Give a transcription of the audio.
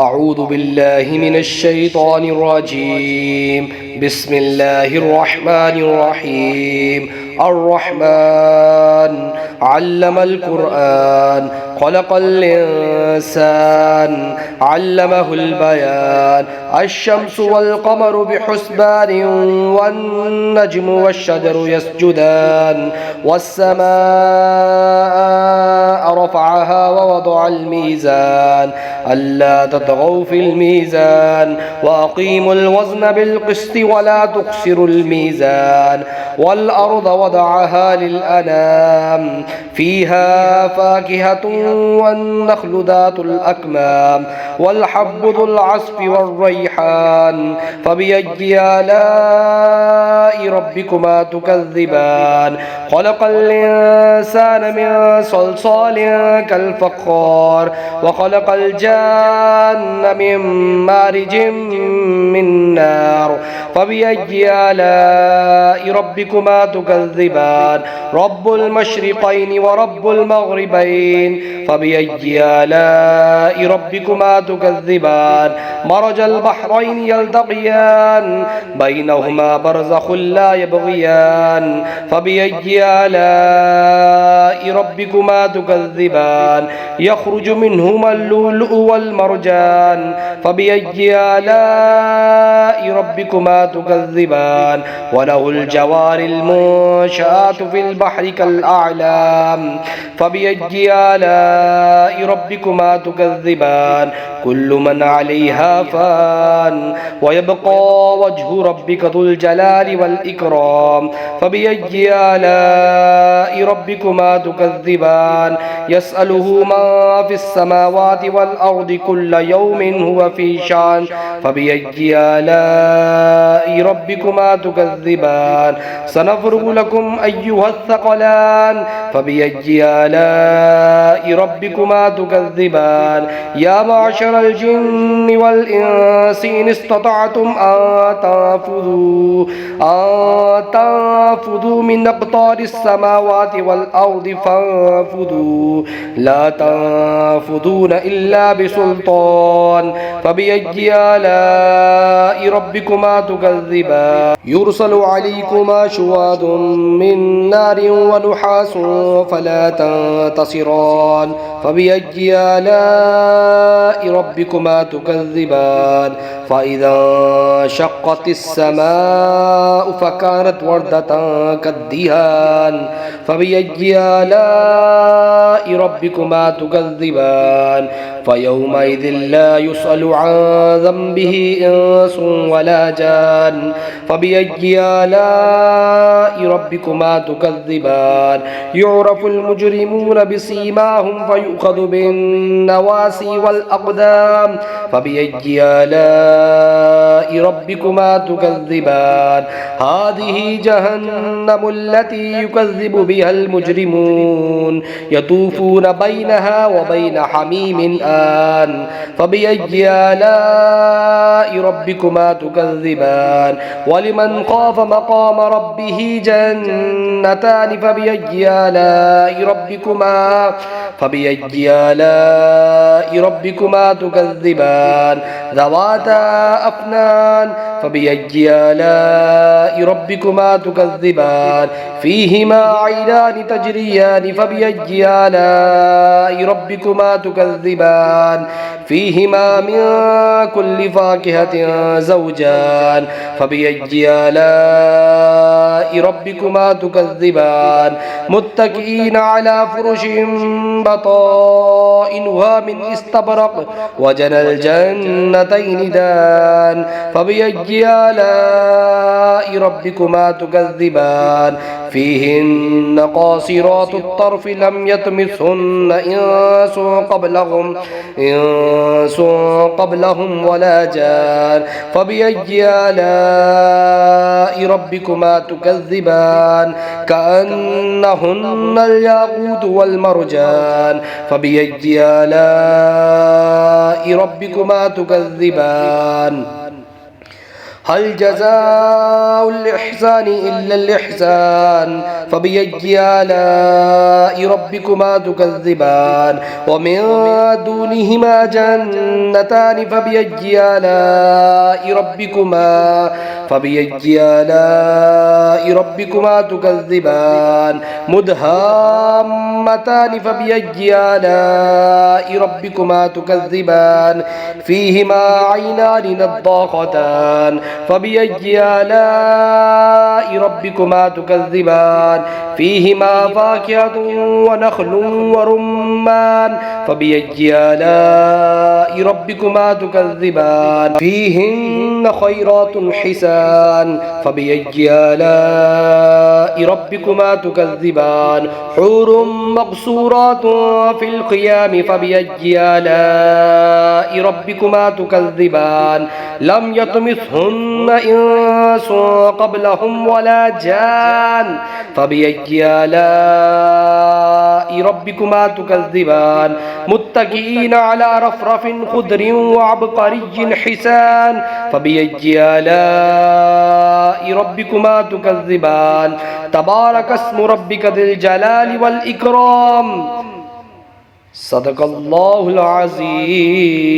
أعوذ بالله من الشيطان الرجيم. بسم الله الرحمن الرحيم. الرحمن علم القرآن خلق الإنسان علمه البيان. الشمس والقمر بحسبان والنجم والشجر يسجدان والسماء رفعها ووضع الميزان ألا تطغوا في الميزان وأقيموا الوزن بالقسط ولا تخسروا الميزان. والأرض وضعها للأنام فيها فاكهة والنخل ذات الأكمام والحب ذو العصف والريحان فبأي آلاء ربكما تكذبان. خلق الإنسان من صلصال كالفخار وخلق الجان من مارج من نار فبأي آلاء ربكما تكذبان. رب المشرقين ورب المغربين فبأي آلاء ربكما تكذبان. مرج البحرين يلتقيان بينهما برزخ لا يبغيان فبأي آلاء ربكما تكذبان. يخرج منهما اللؤلؤ والمرجان فبأي آلاء ربكما تكذبان. وله الجوار المنشآت في البحر كالأعلام فبأي آلاء ربكما تكذبان. كل من عليها فان ويبقى وجه ربك ذو الجلال والإكرام فبأي آلاء ربكما تكذبان. يسأله ما في السماوات والأرض كل يوم هو في شأن فبأي آلاء ربكما تكذبان. سنفرغ لكم أيها الثقلان فبأي آلاء ربكما تكذبان. يا معشر الجن والإنس إن استطعتم أن تنفذوا من أقطار السماوات والأرض فانفذوا لا تنفذون إلا بسلطان فبأي آلاء ربكما تكذبان. يرسل عليكما شواظ من نار ونحاس فلا تنتصران فبأي آلاء ربكما تكذبان. فإذا انشقت السماء فكانت وردة كالدهان فبأي آلاء ربكما تكذبان. فيومئذ لا يسأل عن ذنبه إنس ولا جان فبأي آلاء ربكما تكذبان. يعرف المجرمون بسيماهم فيؤخذ بالنواسي والأقدام فبأي آلاء ربكما تكذبان. هذه جهنم التي يكذب بها المجرمون يطوفون بينها وبين حميم آن فبأي آلاء ربكما تكذبان. ولمن خاف مقام ربه جنتان فبأي آلاء ربكما تكذبان. ذواتا أفنان فبأي آلاء ربكما تكذبان. فيهما عينان تجريان فبأي آلاء ربكما تكذبان. فيهما من كل فاكهة زوجان فبأي آلاء ربكما تكذبان. متكئين على فرش بطائنها من استبرق وجنى الجنتين دان فبأي آلاء ربكما تكذبان. فيهن قاصرات الطرف لم يطمثهن إنس قبلهم ولا جان فبأي آلاء ربكما تكذبان. كأنهن الياقوت والمرجان فبأي آلاء ربكما تكذبان. هل جزاء الإحسان إلا الإحسان فبأي آلاء ربكما تكذبان ومن دونهما جنتان فبأي آلاء ربكما تكذبان مدهامتان فبأي آلاء ربكما تكذبان فيهما عينان نضاختان فبأي آلاء ربكما تكذبان فيهما فاكهة ونخل ورمان فبأي آلاء ربكما تكذبان فيهن خيرات حسان فبأي آلاء ربكما تكذبان حور مقصورات في الخيام فبأي آلاء ربكما تكذبان لم يطمثهن إنس قبلهم ولا جان فبأي آلاء ربكما تكذبان متكئين على رفرف خضر وعبقري حسان فبأي آلاء ربكما تكذبان تبارك اسم ربك ذي الجلال والإكرام صدق الله العظيم.